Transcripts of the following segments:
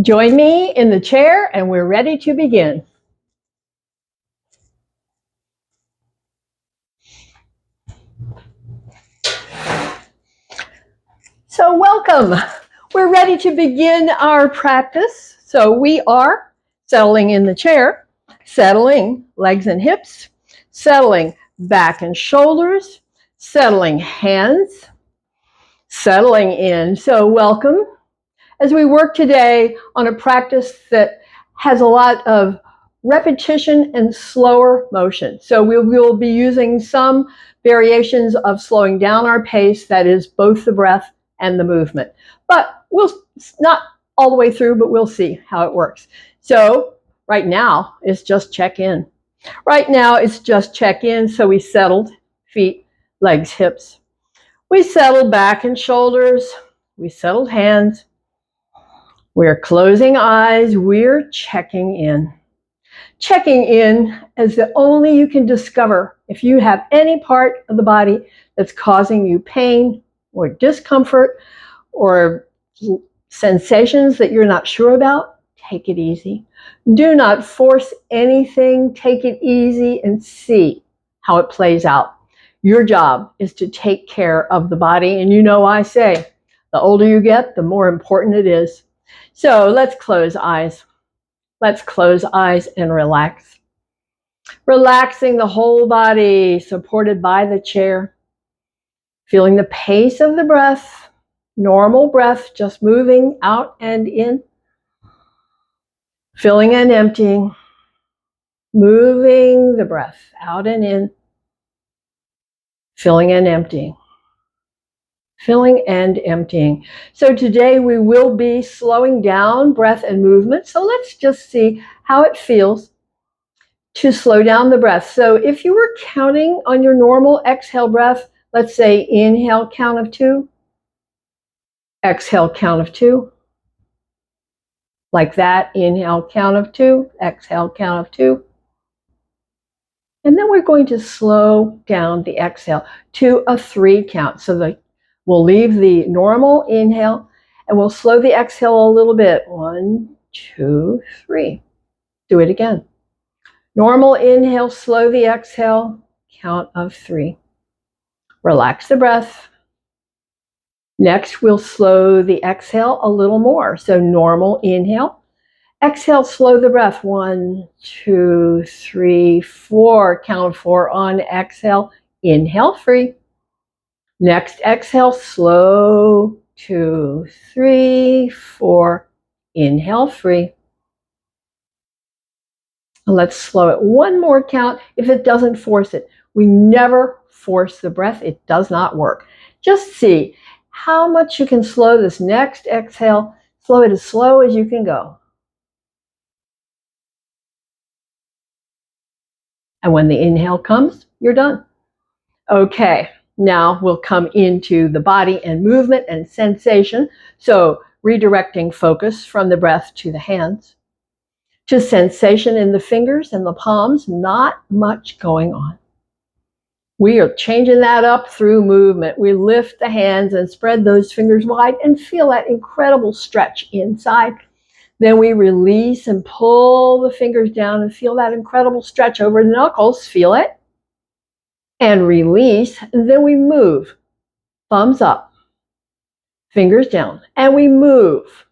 Join me in the chair and we're ready to begin. So welcome. We're ready to begin our practice. So we are settling in the chair, settling legs and hips, settling back and shoulders, settling hands, settling in. So welcome as we work today on a practice that has a lot of repetition and slower motion. So we will be using some variations of slowing down our pace, that is both the breath and the movement. But we'll not all the way through, but we'll see how it works. So right now it's just check in. Right now it's just check in. So we settled feet, legs, hips. We settled back and shoulders. We settled hands. We're closing eyes. We're checking in. Checking in is the only you can discover if you have any part of the body that's causing you pain or discomfort or sensations that you're not sure about. Take it easy. Do not force anything. Take it easy and see how it plays out. Your job is to take care of the body. And you know I say, the older you get, the more important it is. So let's close eyes. Let's close eyes and relax. Relaxing the whole body, supported by the chair. Feeling the pace of the breath, normal breath, just moving out and in. Filling and emptying. Moving the breath out and in. Filling and emptying. Filling and emptying. So today we will be slowing down breath and movement. So let's just see how it feels to slow down the breath. So if you were counting on your normal exhale breath, let's say inhale count of 2, exhale count of 2. Like that, inhale count of 2, exhale count of 2. And then we're going to slow down the exhale to a 3 count. So we'll leave the normal inhale and we'll slow the exhale a little bit. 1, 2, 3. Do it again. Normal inhale, slow the exhale, count of 3. Relax the breath. Next, we'll slow the exhale a little more. So normal inhale. Exhale, slow the breath. 1, 2, 3, 4. Count 4 on exhale. Inhale, 3. Next exhale, slow. 2, 3, 4. Inhale, 3. Let's slow it one more count if it doesn't force it. We never force the breath. It does not work. Just see how much you can slow this next exhale. Slow it as slow as you can go. And when the inhale comes, you're done. Okay, now we'll come into the body and movement and sensation. So redirecting focus from the breath to the hands, to sensation in the fingers and the palms, not much going on. We are changing that up through movement. We lift the hands and spread those fingers wide and feel that incredible stretch inside. Then we release and pull the fingers down and feel that incredible stretch over the knuckles. Feel it. And release. And then we move. Thumbs up. Fingers down. And we move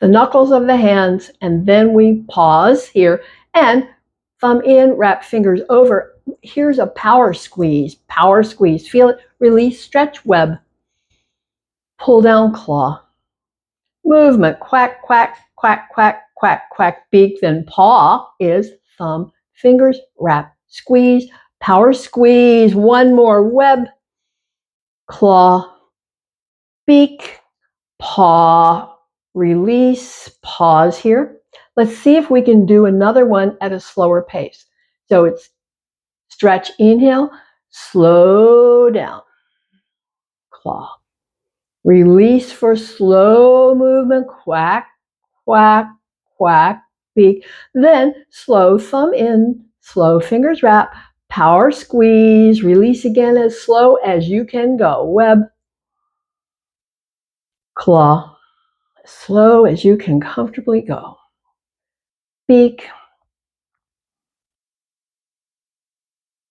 the knuckles of the hands. And then we pause here. And thumb in, wrap fingers over. Here's a power squeeze. Power squeeze. Feel it. Release. Stretch web. Pull down claw. Movement. Quack, quack, quack, quack, quack, quack. Beak. Then paw is thumb, fingers, wrap, squeeze, power squeeze. One more. Web, claw, beak, paw, release, pause here. Let's see if we can do another one at a slower pace. So it's stretch, inhale, slow down, claw. Release for slow movement, quack, quack, quack, beak. Then slow thumb in, slow fingers wrap, power squeeze, release again as slow as you can go. Web, claw, slow as you can comfortably go. Beak.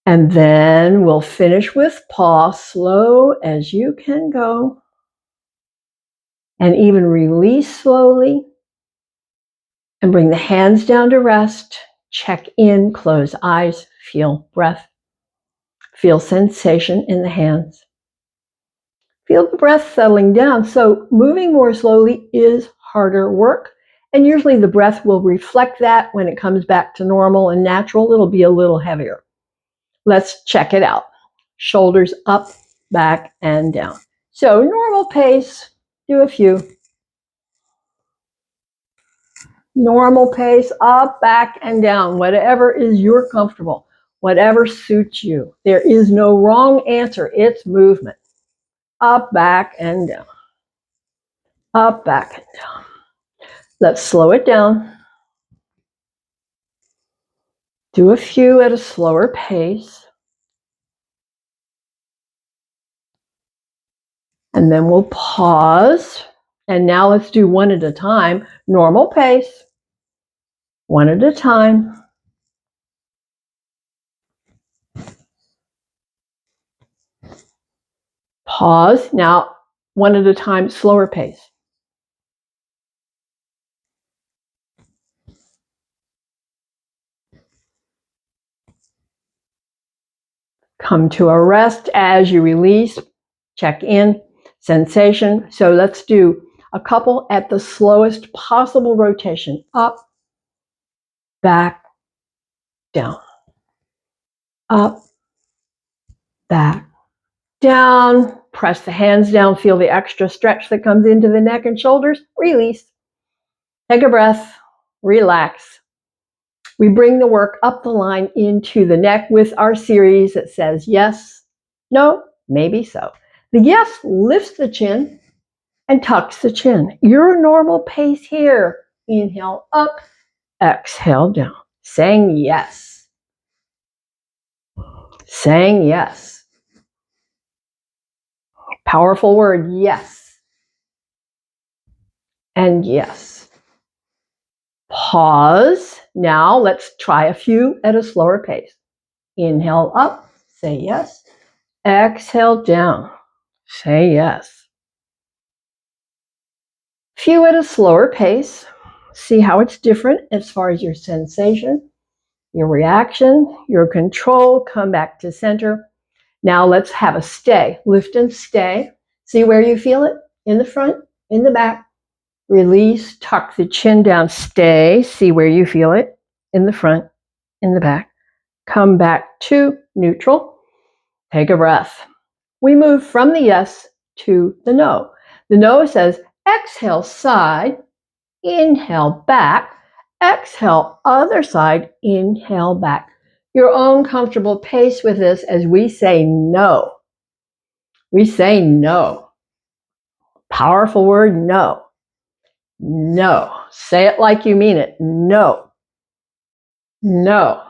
And then we'll finish with paw, slow as you can go. And even release slowly. And bring the hands down to rest. Check in, close eyes, feel breath. Feel sensation in the hands. Feel the breath settling down. So moving more slowly is harder work. And usually the breath will reflect that when it comes back to normal and natural. It'll be a little heavier. Let's check it out. Shoulders up, back, and down. So normal pace, do a few. Normal pace, up, back, and down. Whatever is your comfortable, whatever suits you. There is no wrong answer. It's movement. Up, back, and down. Up, back, and down. Let's slow it down. Do a few at a slower pace. And then we'll pause. And now let's do one at a time. Normal pace. One at a time. Pause. Now, one at a time, slower pace. Come to a rest as you release. Check in. Sensation. So let's do a couple at the slowest possible rotation. Up, back, down. Up, back, down. Press the hands down. Feel the extra stretch that comes into the neck and shoulders. Release. Take a breath. Relax. We bring the work up the line into the neck with our series that says yes, no, maybe so. The yes lifts the chin and tucks the chin. Your normal pace here. Inhale up, exhale down. Saying yes. Saying yes. Powerful word, yes. And yes. Pause. Now let's try a few at a slower pace. Inhale up, say yes. Exhale down, say yes. Few at a slower pace. See how it's different as far as your sensation, your reaction, your control. Come back to center. Now let's have a stay. Lift and stay. See where you feel it? In the front, in the back. Release, tuck the chin down, stay. See where you feel it? In the front, in the back. Come back to neutral. Take a breath. We move from the yes to the no. The no says, exhale side, inhale back, exhale other side, inhale back. Your own comfortable pace with this as we say no. We say no. Powerful word, no. No. Say it like you mean it. No. No.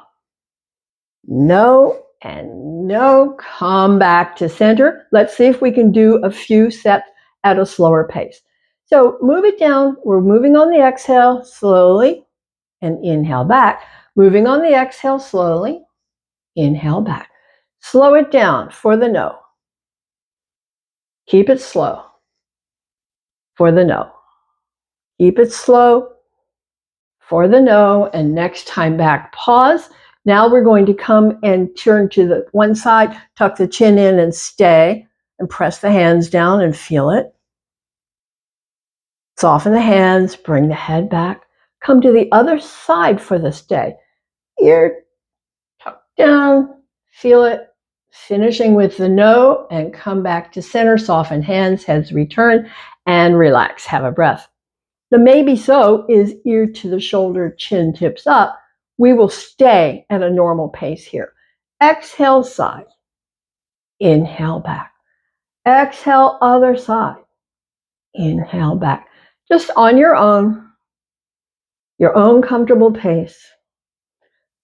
No and no. Come back to center. Let's see if we can do a few sets at a slower pace. So move it down. We're moving on the exhale slowly and inhale back. Moving on the exhale slowly, inhale back. Slow it down for the no. Keep it slow for the no. Keep it slow for the no. And next time back, pause. Now we're going to come and turn to the one side, tuck the chin in and stay, and press the hands down and feel it. Soften the hands, bring the head back. Come to the other side for the stay. Ear tucked down, feel it. Finishing with the no and come back to center. Soften hands, heads return, and relax. Have a breath. The maybe so is ear to the shoulder, chin tips up. We will stay at a normal pace here. Exhale side. Inhale back. Exhale other side. Inhale back. Just on your own comfortable pace.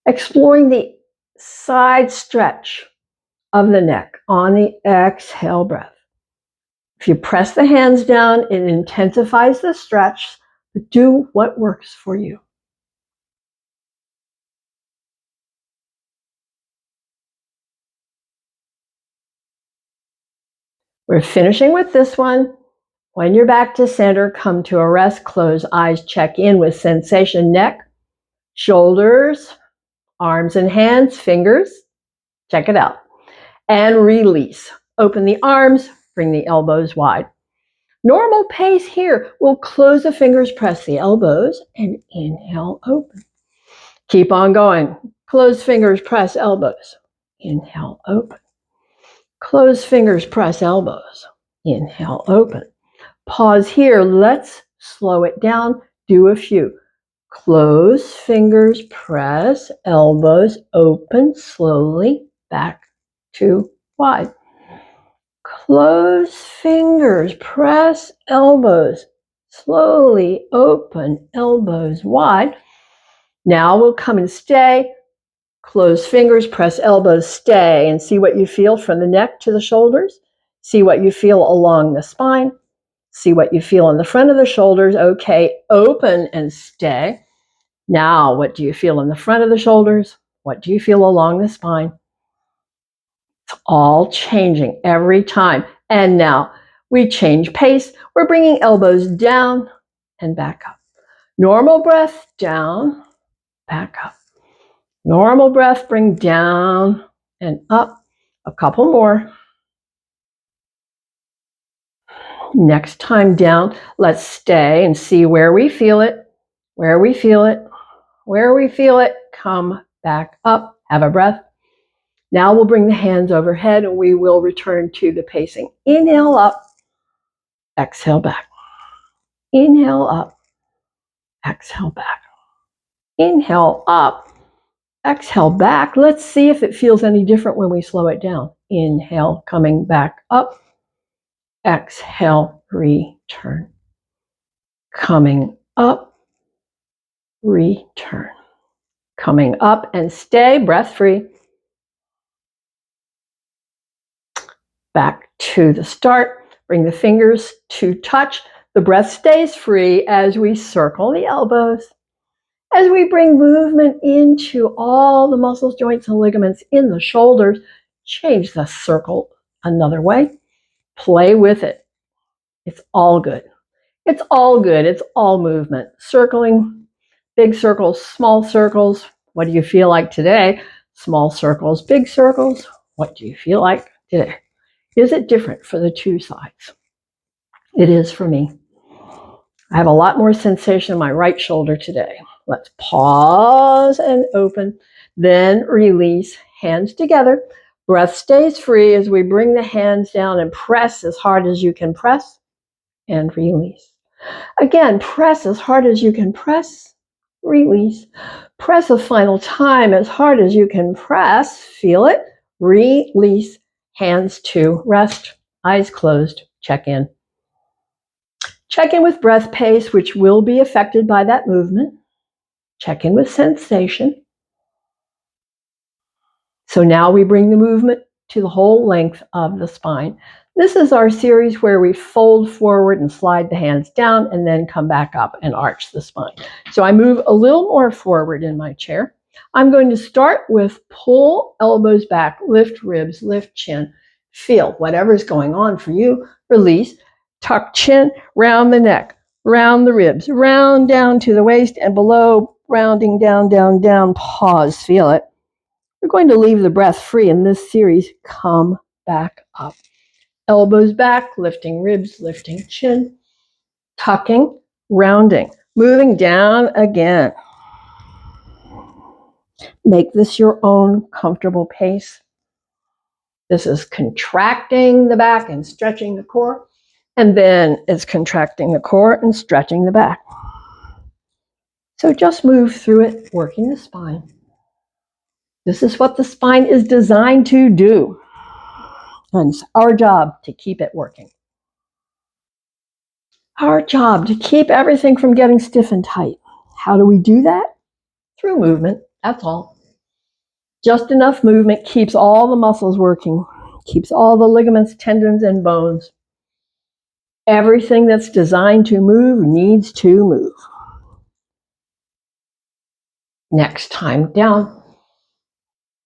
Exploring the side stretch of the neck on the exhale breath. If you press the hands down, it intensifies the stretch, but do what works for you. We're finishing with this one. When you're back to center, come to a rest, close eyes, check in with sensation, neck, shoulders, arms and hands, fingers. Check it out. And release. Open the arms, bring the elbows wide. Normal pace here. We'll close the fingers, press the elbows, and inhale, open. Keep on going. Close fingers, press elbows. Inhale, open. Close fingers, press elbows. Inhale, open. Pause here. Let's slow it down. Do a few. Close fingers, press elbows, open slowly, back to wide. Close fingers, press elbows, slowly open, elbows wide. Now we'll come and stay. Close fingers, press elbows, stay, and see what you feel from the neck to the shoulders. See what you feel along the spine. See what you feel in the front of the shoulders. Okay, open and stay. Now, what do you feel in the front of the shoulders? What do you feel along the spine? It's all changing every time. And now we change pace. We're bringing elbows down and back up. Normal breath, down, back up. Normal breath, bring down and up. A couple more. Next time down, let's stay and see where we feel it, where we feel it, where we feel it. Come back up. Have a breath. Now we'll bring the hands overhead and we will return to the pacing. Inhale up, exhale back. Inhale up, exhale back. Inhale up, exhale back. Let's see if it feels any different when we slow it down. Inhale, coming back up. Exhale, return. Coming up, return. Coming up and stay, breath free. Back to the start. Bring the fingers to touch. The breath stays free as we circle the elbows. As we bring movement into all the muscles, joints, and ligaments in the shoulders, change the circle another way. Play with it. It's all good. It's all good. It's all movement. Circling, big circles, small circles. What do you feel like today? Small circles, big circles. What do you feel like today? Is it different for the two sides? It is for me. I have a lot more sensation in my right shoulder today. Let's pause and open, then release, hands together. Breath stays free as we bring the hands down and press as hard as you can press and release. Again, press as hard as you can press, release. Press a final time as hard as you can press, feel it, release, hands to rest, eyes closed, check in. Check in with breath pace, which will be affected by that movement. Check in with sensation. So now we bring the movement to the whole length of the spine. This is our series where we fold forward and slide the hands down and then come back up and arch the spine. So I move a little more forward in my chair. I'm going to start with pull elbows back, lift ribs, lift chin. Feel whatever's going on for you. Release. Tuck chin, round the neck, round the ribs, round down to the waist and below, rounding down, down, down. Pause. Feel it. We're going to leave the breath free in this series. Come back up. Elbows back, lifting ribs, lifting chin, tucking, rounding, moving down again. Make this your own comfortable pace. This is contracting the back and stretching the core, and then it's contracting the core and stretching the back. So just move through it, working the spine. This is what the spine is designed to do. And it's our job to keep it working. Our job to keep everything from getting stiff and tight. How do we do that? Through movement, that's all. Just enough movement keeps all the muscles working, keeps all the ligaments, tendons, and bones. Everything that's designed to move needs to move. Next time down,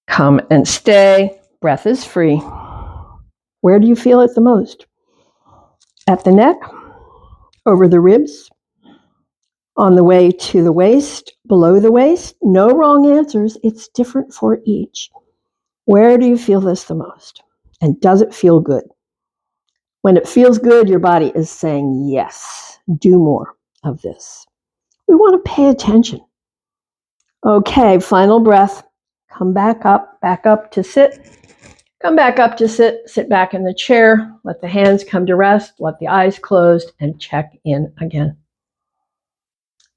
come and stay. Breath is free. Where do you feel it the most? At the neck, over the ribs, on the way to the waist, below the waist. No wrong answers. It's different for each. Where do you feel this the most? And does it feel good? When it feels good, your body is saying, yes, do more of this. We want to pay attention. Okay, final breath. Come back up to sit. Come back up to sit back in the chair. Let the hands come to rest. Let the eyes closed and check in again.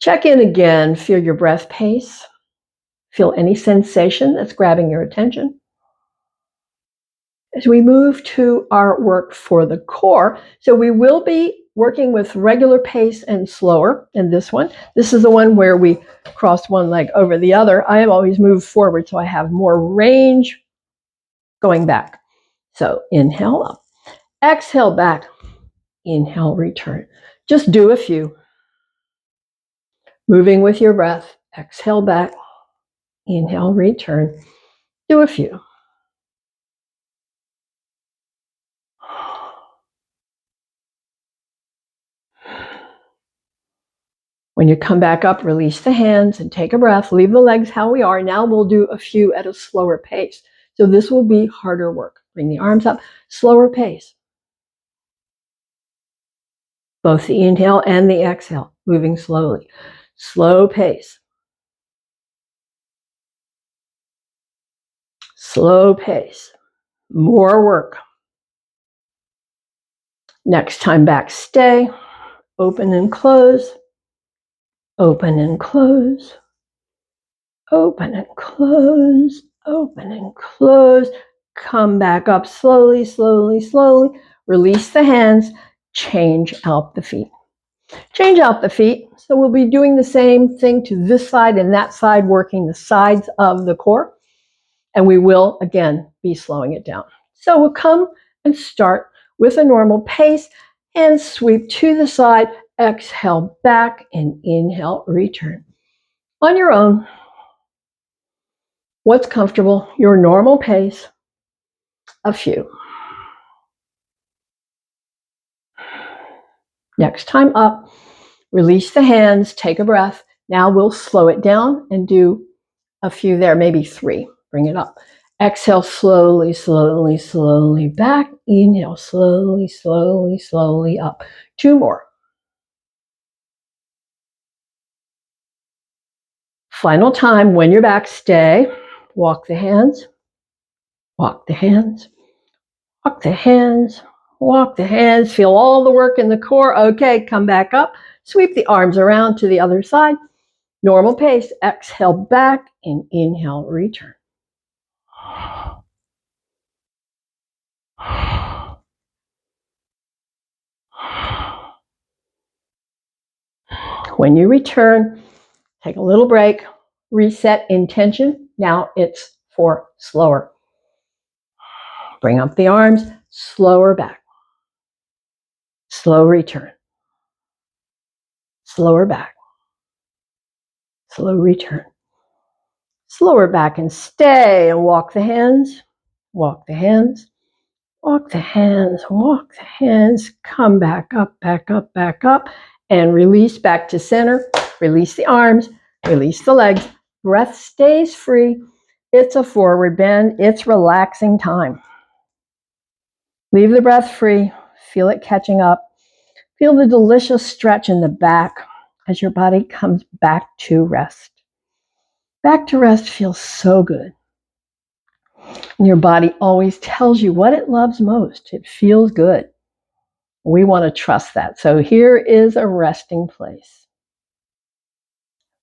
Check in again. Feel your breath pace. Feel any sensation that's grabbing your attention. As we move to our work for the core, so we will be working with regular pace and slower in this one. This is the one where we cross one leg over the other. I always move forward so I have more range going back. So inhale up, exhale back, inhale, return. Just do a few. Moving with your breath, exhale back, inhale, return. Do a few. When you come back up, release the hands and take a breath. Leave the legs how we are. Now we'll do a few at a slower pace. So this will be harder work. Bring the arms up, slower pace. Both the inhale and the exhale, moving slowly. Slow pace. Slow pace. More work. Next time back, stay. Open and close. Open and close. Open and close. Open and close. Come back up slowly, slowly, slowly. Release the hands. Change out the feet. Change out the feet. So we'll be doing the same thing to this side and that side, working the sides of the core. And we will, again, be slowing it down. So we'll come and start with a normal pace and sweep to the side. Exhale back and inhale, return. On your own. What's comfortable? Your normal pace. A few. Next time up, release the hands, take a breath. Now we'll slow it down and do a few there, maybe 3. Bring it up. Exhale slowly, slowly, slowly back. Inhale slowly, slowly, slowly up. 2 more. Final time. When you're back, stay. Walk the hands. Walk the hands. Walk the hands. Walk the hands. Feel all the work in the core. Okay, come back up. Sweep the arms around to the other side. Normal pace. Exhale back and inhale, return. When you return, take a little break, reset intention. Now it's for slower. Bring up the arms, slower back. Slow return. Slower back. Slow return. Slower back and stay and walk the hands. Walk the hands. Walk the hands. Walk the hands. Come back up, back up, back up. And release back to center. Release the arms. Release the legs. Breath stays free. It's a forward bend. It's relaxing time. Leave the breath free. Feel it catching up. Feel the delicious stretch in the back as your body comes back to rest. Back to rest feels so good. And your body always tells you what it loves most. It feels good. We want to trust that. So here is a resting place.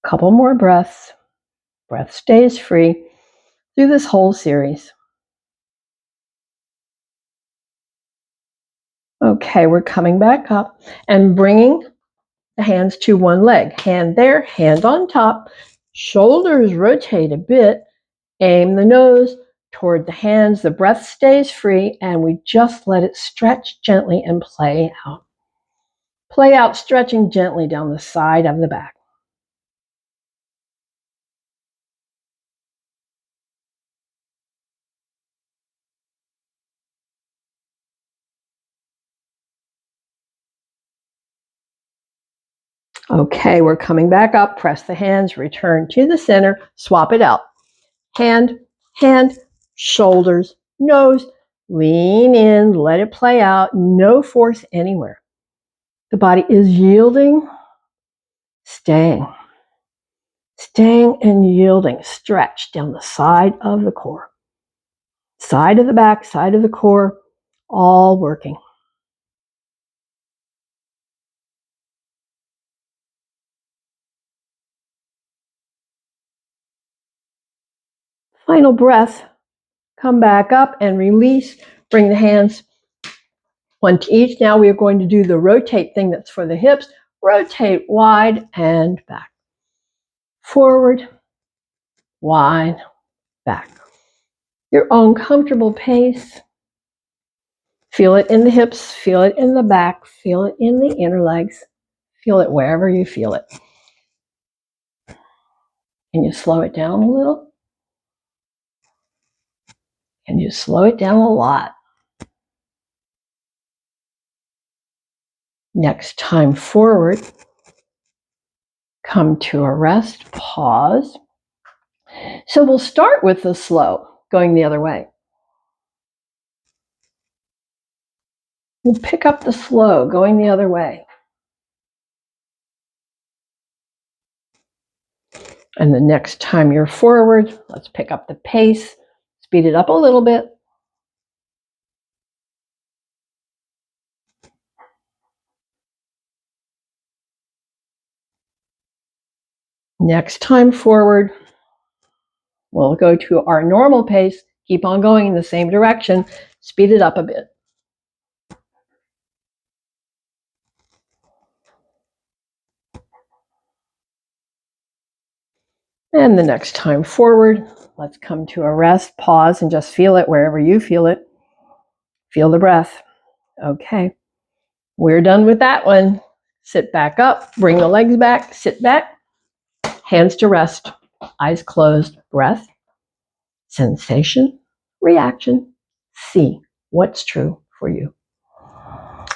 A couple more breaths. Breath stays free through this whole series. Okay, we're coming back up and bringing the hands to one leg. Hand there, hand on top. Shoulders rotate a bit. Aim the nose toward the hands. The breath stays free and we just let it stretch gently and play out. Play out, stretching gently down the side of the back. Okay, we're coming back up. Press the hands, return to the center, swap it out. Hand, hand, shoulders, nose, lean in, let it play out, no force anywhere. The body is yielding, staying and yielding. Stretch down the side of the core. Side of the back, side of the core, all working. Final breath. Come back up and release. Bring the hands one to each. Now we are going to do the rotate thing that's for the hips. Rotate wide and back. Forward, wide, back. Your own comfortable pace. Feel it in the hips, feel it in the back, feel it in the inner legs. Feel it wherever you feel it. Can you slow it down a little? Can you slow it down a lot? Next time forward, come to a rest, pause. So we'll start with the slow, going the other way. We'll pick up the slow, going the other way. And the next time you're forward, let's pick up the pace, speed it up a little bit. Next time forward, we'll go to our normal pace, keep on going in the same direction, speed it up a bit. And the next time forward, let's come to a rest, pause, and just feel it wherever you feel it. Feel the breath. Okay, we're done with that one. Sit back up, bring the legs back, sit back, hands to rest, eyes closed, breath, sensation, reaction, see what's true for you.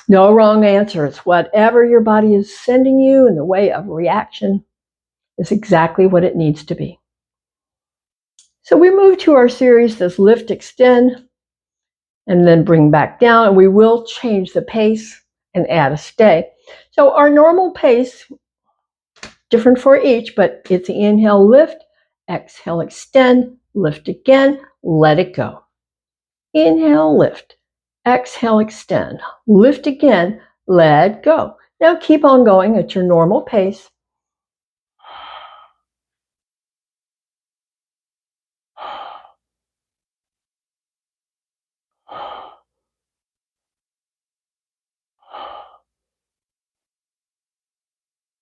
No wrong answers. Whatever your body is sending you in the way of reaction is exactly what it needs to be. So we move to our series, this lift, extend, and then bring back down, and we will change the pace and add a stay. So our normal pace, different for each, but it's inhale, lift, exhale, extend, lift again, let it go. Inhale, lift, exhale, extend, lift again, let go. Now keep on going at your normal pace.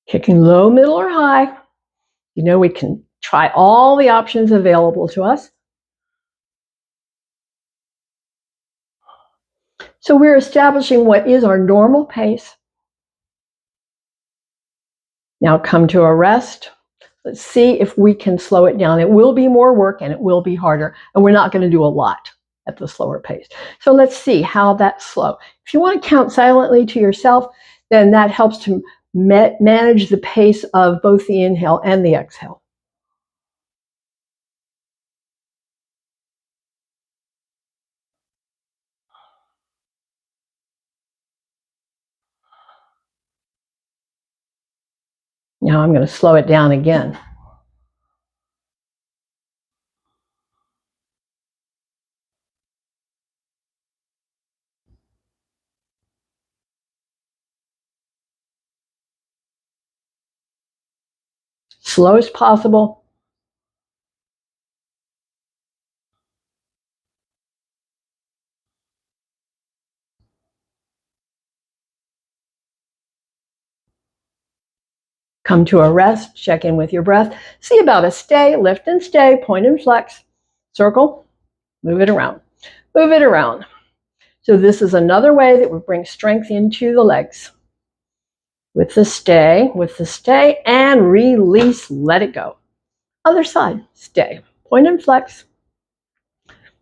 Kicking low, middle, or high. You know, we can try all the options available to us. So we're establishing what is our normal pace. Now come to a rest. Let's see if we can slow it down. It will be more work and it will be harder, and we're not going to do a lot at the slower pace. So let's see how that's slow. If you want to count silently to yourself, then that helps to manage the pace of both the inhale and the exhale. Now I'm going to slow it down again. Slow as possible. Come to a rest, check in with your breath. See about a stay, lift and stay, point and flex. Circle, move it around. Move it around. So this is another way that we bring strength into the legs. with the stay, and release, let it go. Other side, stay. Point and flex.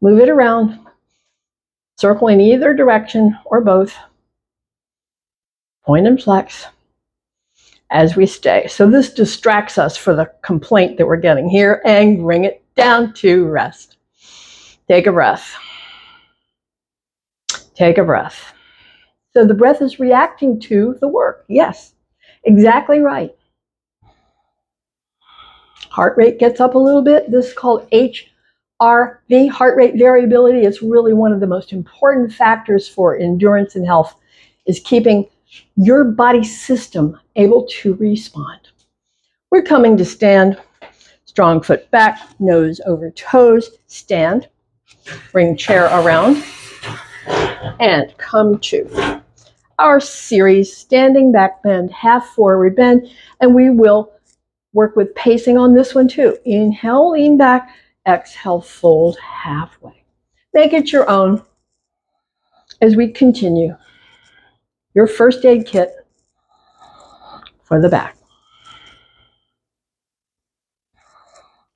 Move it around. Circle in either direction or both. Point and flex as we stay. So this distracts us for the complaint that we're getting here, and bring it down to rest. Take a breath. Take a breath. So the breath is reacting to the work. Yes, exactly right. Heart rate gets up a little bit. This is called HRV, heart rate variability. It's really one of the most important factors for endurance and health, is keeping your body system able to respond. We're coming to stand. Strong foot back, nose over toes, stand. Bring chair around and come to our series, standing back bend, half forward bend, and we will work with pacing on this one too. Inhale, lean back, exhale, fold halfway. Make it your own as we continue. Your first aid kit for the back.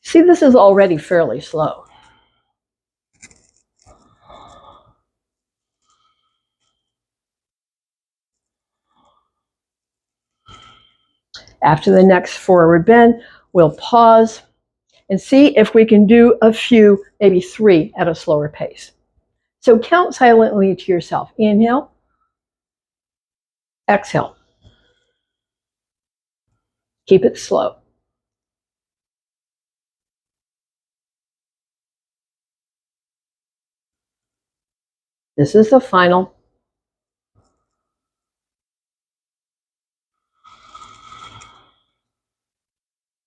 See, this is already fairly slow. After the next forward bend, we'll pause and see if we can do a few, maybe 3 at a slower pace. So count silently to yourself. Inhale, exhale. Keep it slow. This is the final.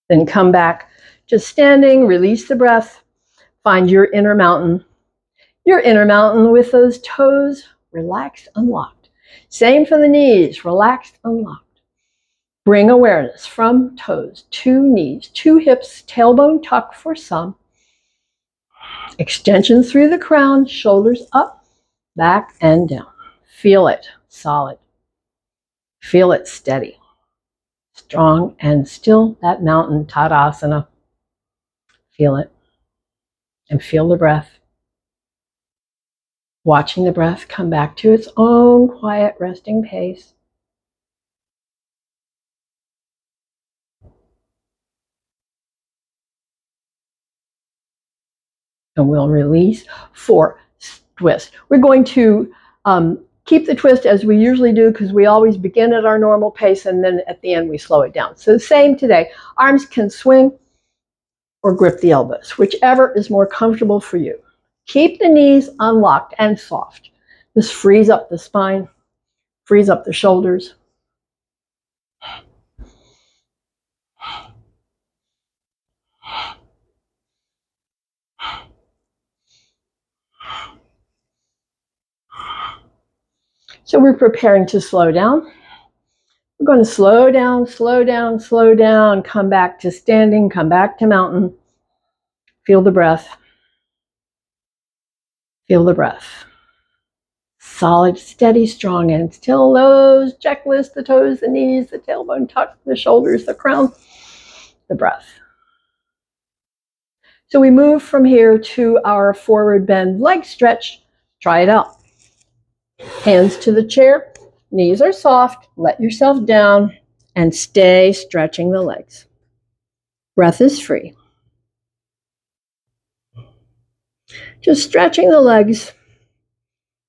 Then come back, just standing, release the breath, find your inner mountain. Your inner mountain with those toes relaxed, unlocked. Same for the knees, relaxed, unlocked. Bring awareness from toes to knees, to hips, tailbone tuck for some. Extension through the crown, shoulders up, back and down. Feel it, solid. Feel it steady. Strong and still, that mountain, Tadasana. Feel it. And feel the breath. Watching the breath come back to its own quiet, resting pace. And we'll release for twist. We're going to keep the twist as we usually do, because we always begin at our normal pace and then at the end we slow it down. So same today. Arms can swing or grip the elbows, whichever is more comfortable for you. Keep the knees unlocked and soft. This frees up the spine, frees up the shoulders. So we're preparing to slow down. We're going to slow down, slow down, slow down, come back to standing, come back to mountain. Feel the breath. Feel the breath. Solid, steady, strong, and still. Those checklists, the toes, the knees, the tailbone tuck, the shoulders, the crown, the breath. So we move from here to our forward bend leg stretch. Try it out. Hands to the chair, knees are soft, let yourself down, and stay stretching the legs. Breath is free. Just stretching the legs.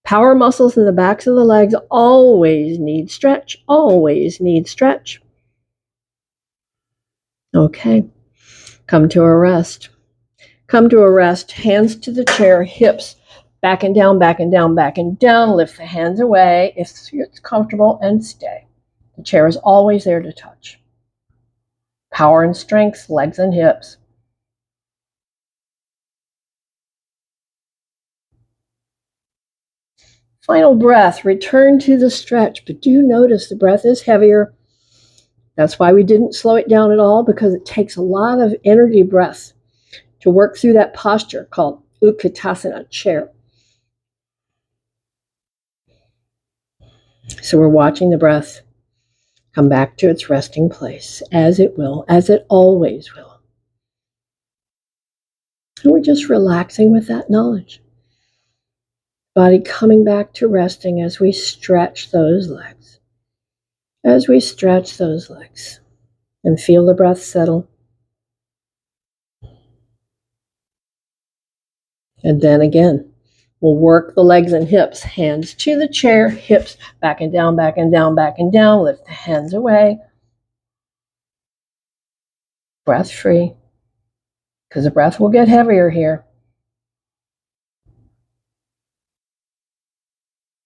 Power muscles in the backs of the legs always need stretch, always need stretch. Okay, come to a rest. Come to a rest, hands to the chair, hips back and down, back and down, back and down. Lift the hands away if it's comfortable and stay. The chair is always there to touch. Power and strength, legs and hips. Final breath, return to the stretch, but do notice the breath is heavier. That's why we didn't slow it down at all, because it takes a lot of energy breath to work through that posture called Utkatasana, chair. So we're watching the breath. come back to its resting place, as it will, as it always will. And we're just relaxing with that knowledge. Body coming back to resting as we stretch those legs. As we stretch those legs and feel the breath settle. And then again, we'll work the legs and hips, hands to the chair, hips back and down, back and down, back and down. Lift the hands away. Breath free, because the breath will get heavier here.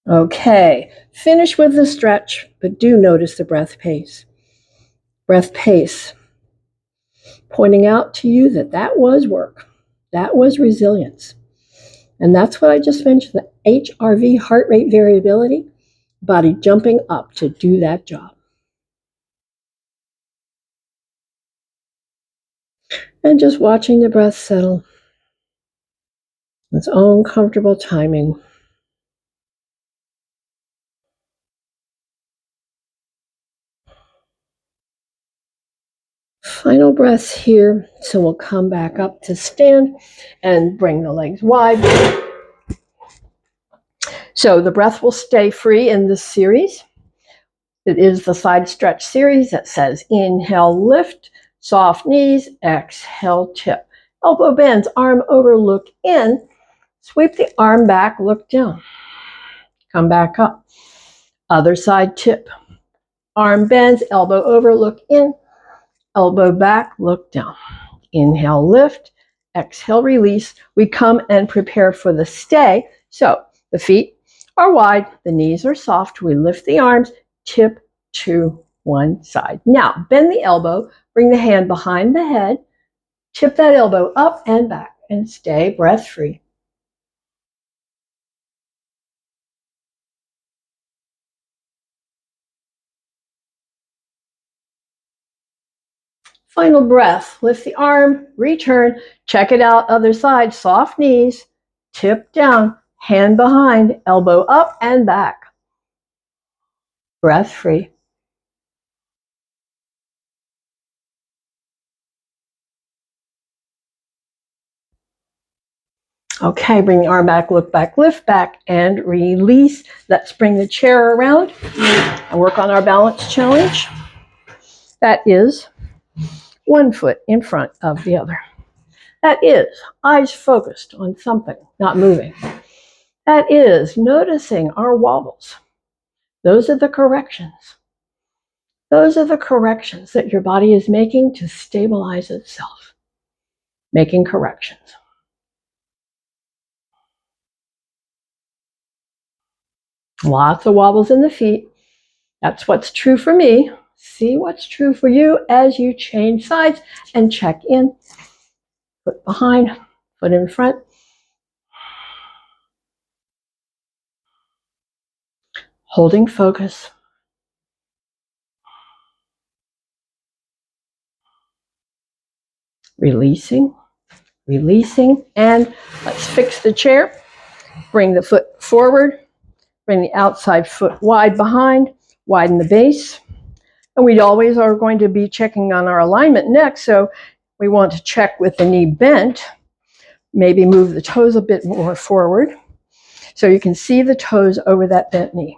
Okay, finish with the stretch, but do notice the breath pace. Breath pace, pointing out to you that that was work. That was resilience. And that's what I just mentioned, the HRV, heart rate variability, body jumping up to do that job. And just watching the breath settle. Its own comfortable timing. Final breaths here. So we'll come back up to stand and bring the legs wide. So the breath will stay free in this series. It is the side stretch series that says inhale, lift, soft knees, exhale, tip. Elbow bends, arm over, look in. Sweep the arm back, look down. Come back up. Other side tip. Arm bends, elbow over, look in. Elbow back, look down. Inhale, lift. Exhale, release. We come and prepare for the stay. So the feet are wide, the knees are soft. We lift the arms, tip to one side. Now, bend the elbow, bring the hand behind the head, tip that elbow up and back, and stay breath free. Final breath, lift the arm, return, check it out, other side, soft knees, tip down, hand behind, elbow up and back. Breath free. Okay, bring the arm back, look back, lift back, and release. Let's bring the chair around and work on our balance challenge. That is one foot in front of the other. That is eyes focused on something, not moving. That is noticing our wobbles. Those are the corrections. Those are the corrections that your body is making to stabilize itself. Making corrections. Lots of wobbles in the feet. That's what's true for me. See what's true for you as you change sides and check in. Foot behind, foot in front. Holding focus. Releasing, releasing, and let's fix the chair. Bring the foot forward. Bring the outside foot wide behind. Widen the base. And we always are going to be checking on our alignment next, so we want to check with the knee bent. Maybe move the toes a bit more forward so you can see the toes over that bent knee.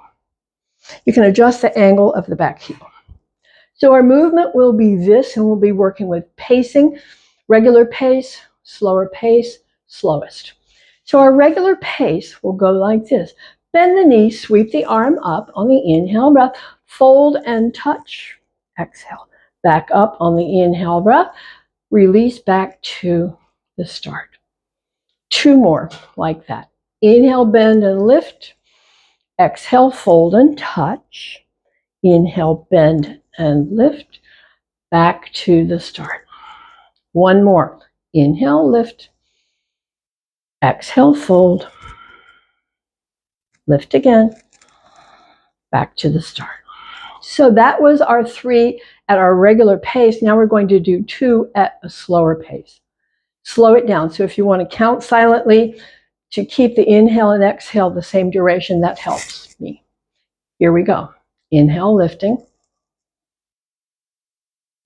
You can adjust the angle of the back heel. So our movement will be this, and we'll be working with pacing, regular pace, slower pace, slowest. So our regular pace will go like this. Bend the knee, sweep the arm up on the inhale breath, fold and touch, exhale. Back up on the inhale breath, release back to the start. Two more like that. Inhale, bend and lift. Exhale, fold and touch. Inhale, bend and lift. Back to the start. One more. Inhale, lift. Exhale, fold. Lift again. Back to the start. So that was our 3 at our regular pace. Now we're going to do 2 at a slower pace. Slow it down. So if you want to count silently to keep the inhale and exhale the same duration, that helps me. Here we go. Inhale, lifting.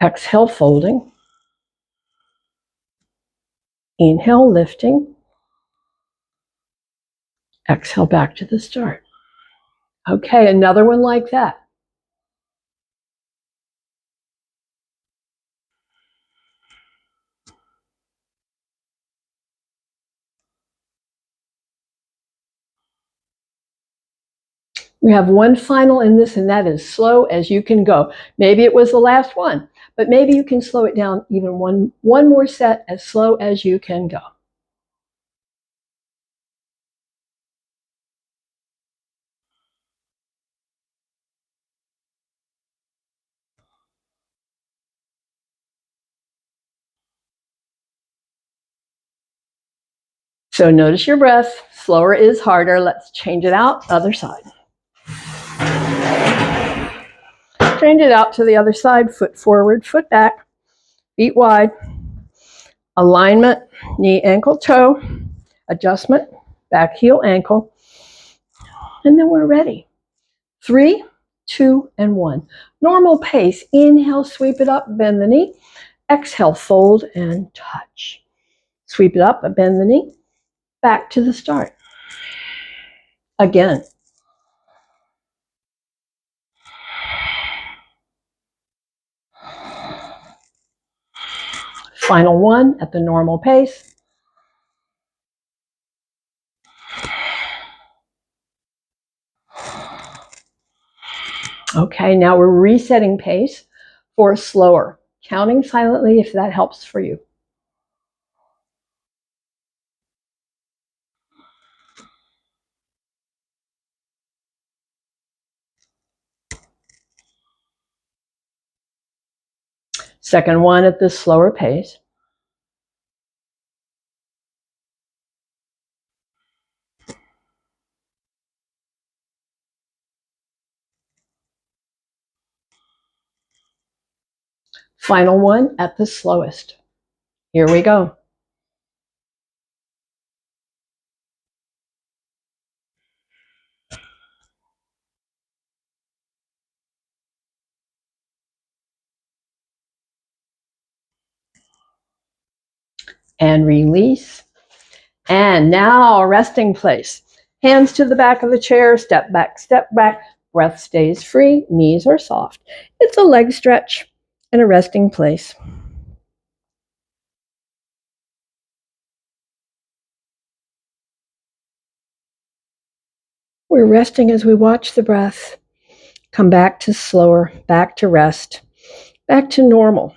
Exhale, folding. Inhale, lifting. Exhale, back to the start. Okay, another one like that. We have one final in this, and that is slow as you can go. Maybe it was the last one, but maybe you can slow it down even one more set, as slow as you can go. So notice your breath. Slower is harder. Let's change it out. Other side. Change it out to the other side. Foot forward, foot back, feet wide. Alignment, knee, ankle, toe. Adjustment, back, heel, ankle. And then we're ready. 3, 2, and 1. Normal pace. Inhale, sweep it up, bend the knee. Exhale, fold and touch. Sweep it up, bend the knee. Back to the start. Again. Final one at the normal pace. Okay, now we're resetting pace for slower. Counting silently if that helps for you. Second one at the slower pace. Final one at the slowest. Here we go. And release. And now resting place. Hands to the back of the chair, step back, breath stays free, knees are soft. It's a leg stretch and a resting place. We're resting as we watch the breath come back to slower, back to rest, back to normal.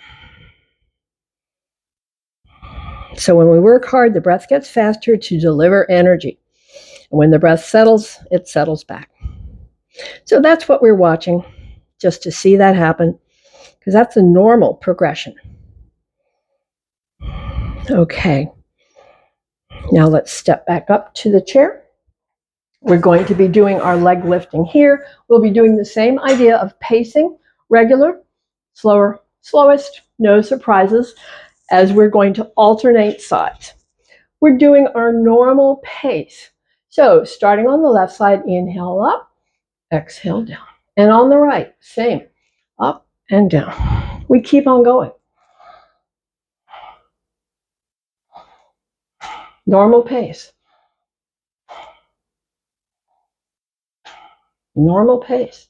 So when we work hard, the breath gets faster to deliver energy. And when the breath settles, it settles back. So that's what we're watching, just to see that happen, because that's a normal progression. Okay. Now let's step back up to the chair. We're going to be doing our leg lifting here. We'll be doing the same idea of pacing, regular, slower, slowest, no surprises, as we're going to alternate sides. We're doing our normal pace. So starting on the left side, inhale up, exhale down. And on the right, same, up and down. We keep on going. Normal pace. Normal pace.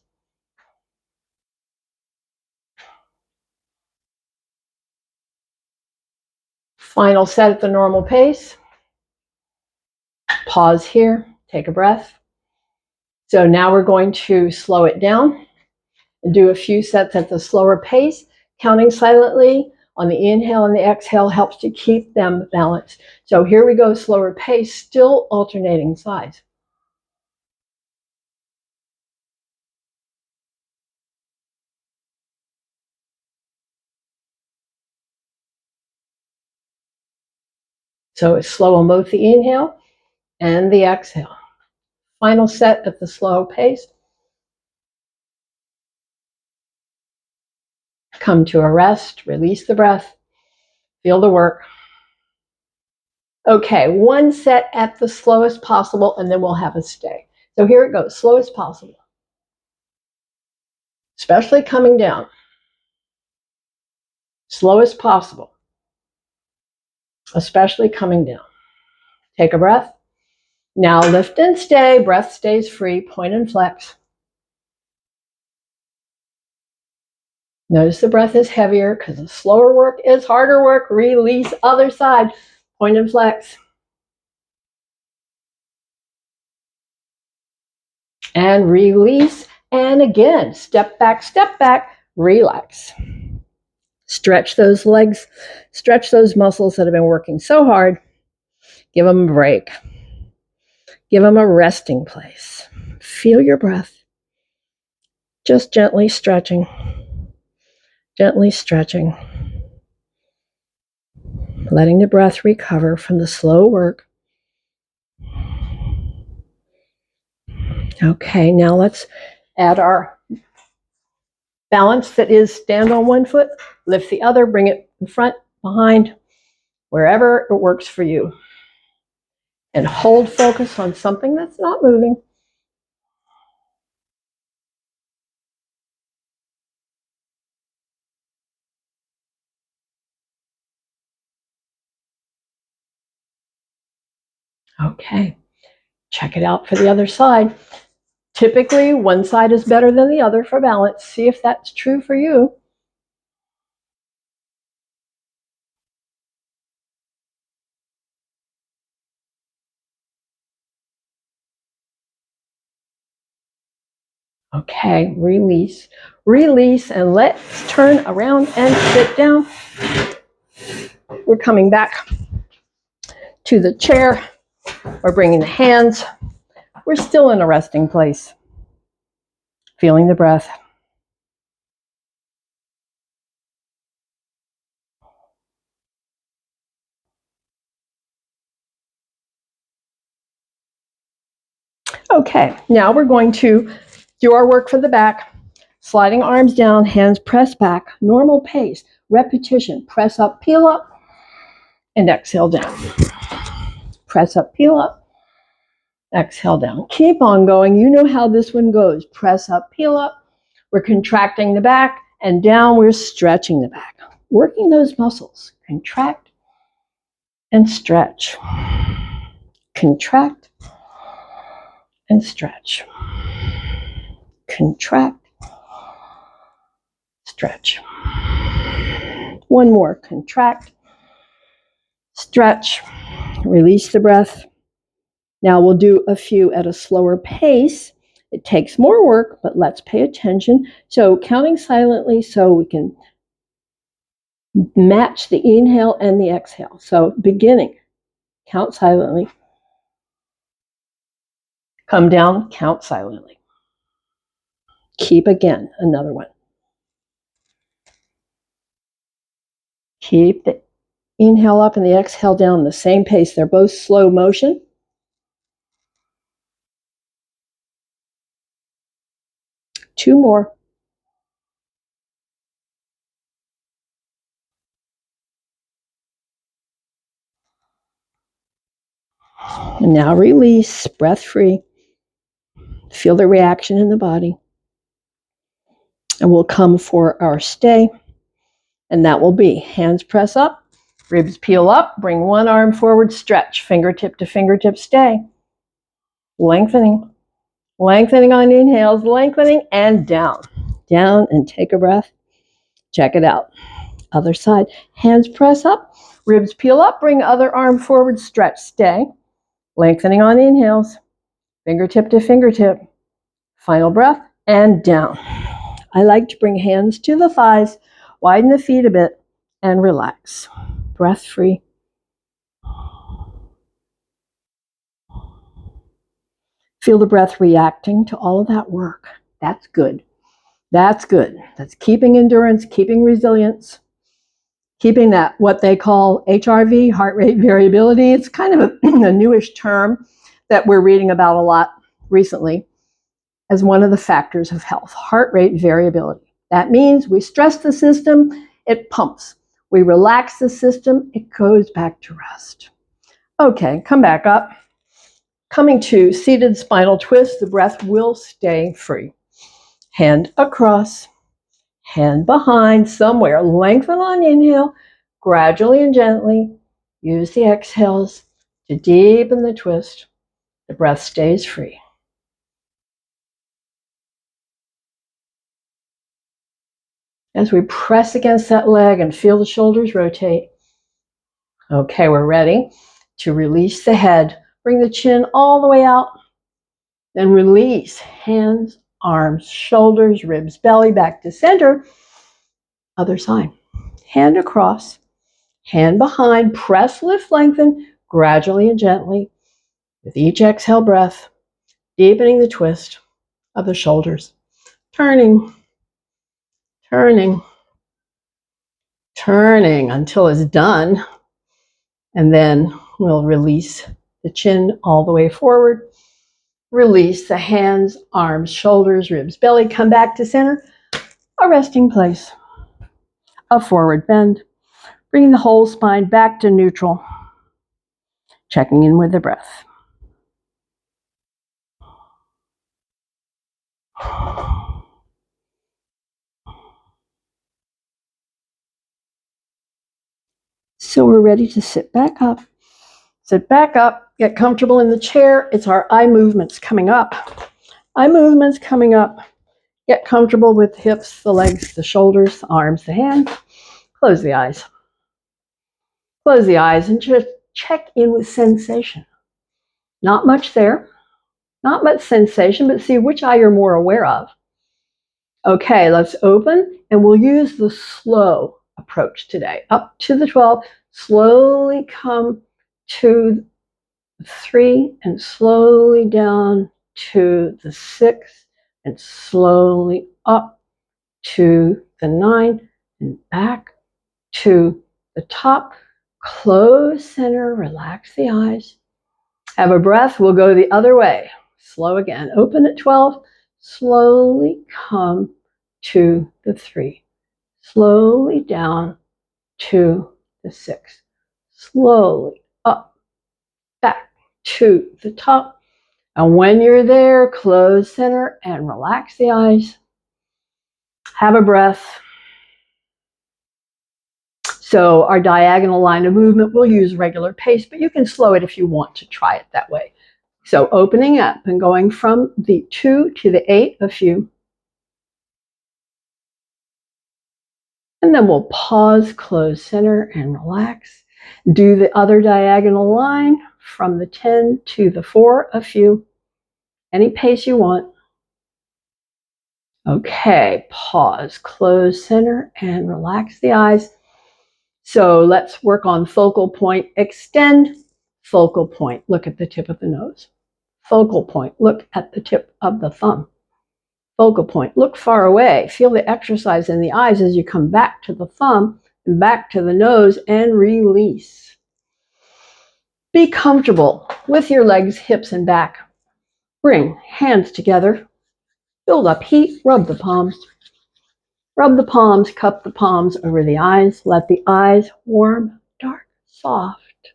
Final set at the normal pace. Pause here, take a breath. So now we're going to slow it down and do a few sets at the slower pace. Counting silently on the inhale and the exhale helps to keep them balanced. So here we go, slower pace, still alternating sides. So it's slow on both the inhale and the exhale. Final set at the slow pace. Come to a rest, release the breath, feel the work. Okay, one set at the slowest possible, and then we'll have a stay. So here it goes, slowest possible. Especially coming down. slow as possible, especially coming down. Take a breath. Now lift and stay. Breath stays free. Point and flex. Notice the breath is heavier because the slower work is harder work. Release, other side. Point and flex. And release. And again, step back, relax. Stretch those legs, stretch those muscles that have been working so hard. Give them a break. Give them a resting place. Feel your breath. Just gently stretching. Gently stretching. Letting the breath recover from the slow work. Okay, now let's add our balance that is stand on one foot, lift the other, bring it in front, behind, wherever it works for you. And hold focus on something that's not moving. Okay, check it out for the other side. Typically, one side is better than the other for balance. See if that's true for you. Okay, release. Release, and let's turn around and sit down. We're coming back to the chair. We're bringing the hands. We're still in a resting place. Feeling the breath. Okay, now we're going to do our work for the back. Sliding arms down, hands press back, normal pace, repetition. Press up, peel up, and exhale down. Press up, peel up, exhale down. Keep on going. You know how this one goes. Press up, peel up. We're contracting the back, and down we're stretching the back. Working those muscles. Contract and stretch. Contract and stretch. Contract, stretch. One more. Contract, stretch, release the breath. Now we'll do a few at a slower pace. It takes more work, but let's pay attention. So counting silently so we can match the inhale and the exhale. So beginning, count silently. Come down, count silently. Keep again, another one. Keep the inhale up and the exhale down the same pace. They're both slow motion. Two more. And now release, breath free. Feel the reaction in the body. And we'll come for our stay. And that will be hands press up, ribs peel up, bring one arm forward, stretch, fingertip to fingertip, stay. Lengthening. Lengthening on inhales, lengthening, and down. Down and take a breath. Check it out. Other side. Hands press up, ribs peel up, bring other arm forward, stretch, stay. Lengthening on inhales, fingertip to fingertip. Final breath, and down. I like to bring hands to the thighs, widen the feet a bit, and relax. Breath free. Feel the breath reacting to all of that work. That's good. That's good. That's keeping endurance, keeping resilience, keeping that, what they call HRV, heart rate variability. It's kind of a newish term that we're reading about a lot recently as one of the factors of health, heart rate variability. That means we stress the system, it pumps. We relax the system, it goes back to rest. Okay, come back up. Coming to seated spinal twist, the breath will stay free. Hand across, hand behind somewhere. Lengthen on inhale, gradually and gently. Use the exhales to deepen the twist. The breath stays free. As we press against that leg and feel the shoulders rotate. Okay, we're ready to release the head. Bring the chin all the way out. Then release hands, arms, shoulders, ribs, belly back to center. Other side. Hand across, hand behind, press, lift, lengthen, gradually and gently. With each exhale breath, deepening the twist of the shoulders. Turning, turning, turning until it's done. And then we'll release the chin all the way forward. Release the hands, arms, shoulders, ribs, belly. Come back to center. A resting place. A forward bend. Bring the whole spine back to neutral. Checking in with the breath. So we're ready to sit back up. Sit back up, get comfortable in the chair. It's our eye movements coming up. Eye movements coming up. Get comfortable with the hips, the legs, the shoulders, the arms, the hands. Close the eyes. Close the eyes and just check in with sensation. Not much there. Not much sensation, but see which eye you're more aware of. Okay, let's open, and we'll use the slow approach today. Up to the 12, slowly come to 3, and slowly down to the 6, and slowly up to the 9, and back to the top. Close center, relax the eyes. Have a breath, we'll go the other way. Slow again, open at 12, slowly come to the 3, slowly down to the 6, slowly up, back to the top. And when you're there, close center and relax the eyes. Have a breath. So our diagonal line of movement, we'll use regular pace, but you can slow it if you want to try it that way. So opening up and going from the 2 to the 8 a few. And then we'll pause, close center, and relax. Do the other diagonal line from the 10 to the 4 a few. Any pace you want. Okay, pause, close center, and relax the eyes. So let's work on focal point. Extend, focal point. Look at the tip of the nose. Focal point, look at the tip of the thumb. Focal point, look far away. Feel the exercise in the eyes as you come back to the thumb and back to the nose and release. Be comfortable with your legs, hips, and back. Bring hands together. Build up heat, rub the palms. Rub the palms, cup the palms over the eyes. Let the eyes warm, dark, soft.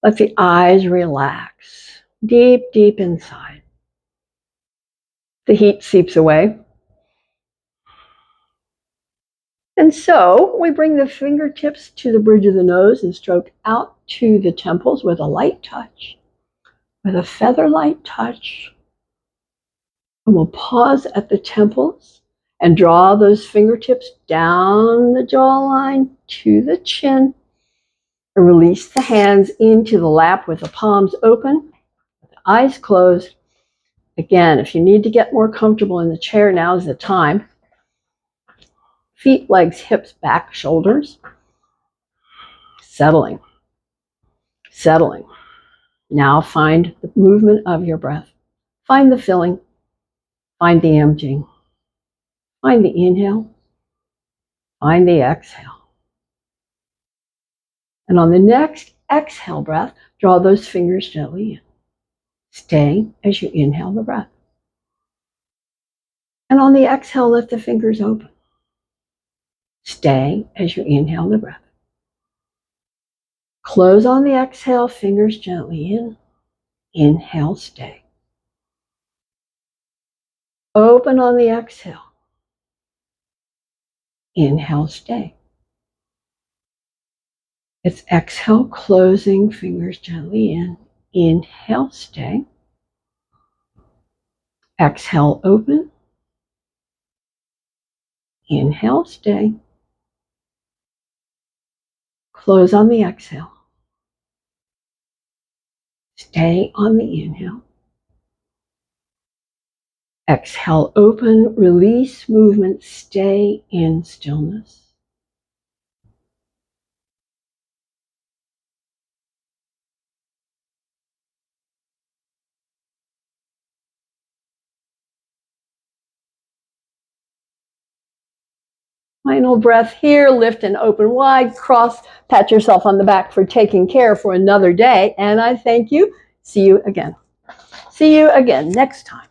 Let the eyes relax, deep, deep inside. The heat seeps away. And so we bring the fingertips to the bridge of the nose and stroke out to the temples with a light touch, with a feather-light touch. And we'll pause at the temples and draw those fingertips down the jawline to the chin. And release the hands into the lap with the palms open, with the eyes closed. Again, if you need to get more comfortable in the chair, now's the time. Feet, legs, hips, back, shoulders. Settling. Settling. Now find the movement of your breath. Find the filling. Find the emptying. Find the inhale. Find the exhale. And on the next exhale breath, draw those fingers gently in. Stay as you inhale the breath. And on the exhale, let the fingers open. Stay as you inhale the breath. Close on the exhale, fingers gently in. Inhale, stay. Open on the exhale. Inhale, stay. It's exhale, closing, fingers gently in. Inhale, stay. Exhale, open. Inhale, stay. Close on the exhale. Stay on the inhale. Exhale, open, release movement, stay in stillness. Final breath here, lift and open wide, cross, pat yourself on the back for taking care for another day, and I thank you. See you again. See you again next time.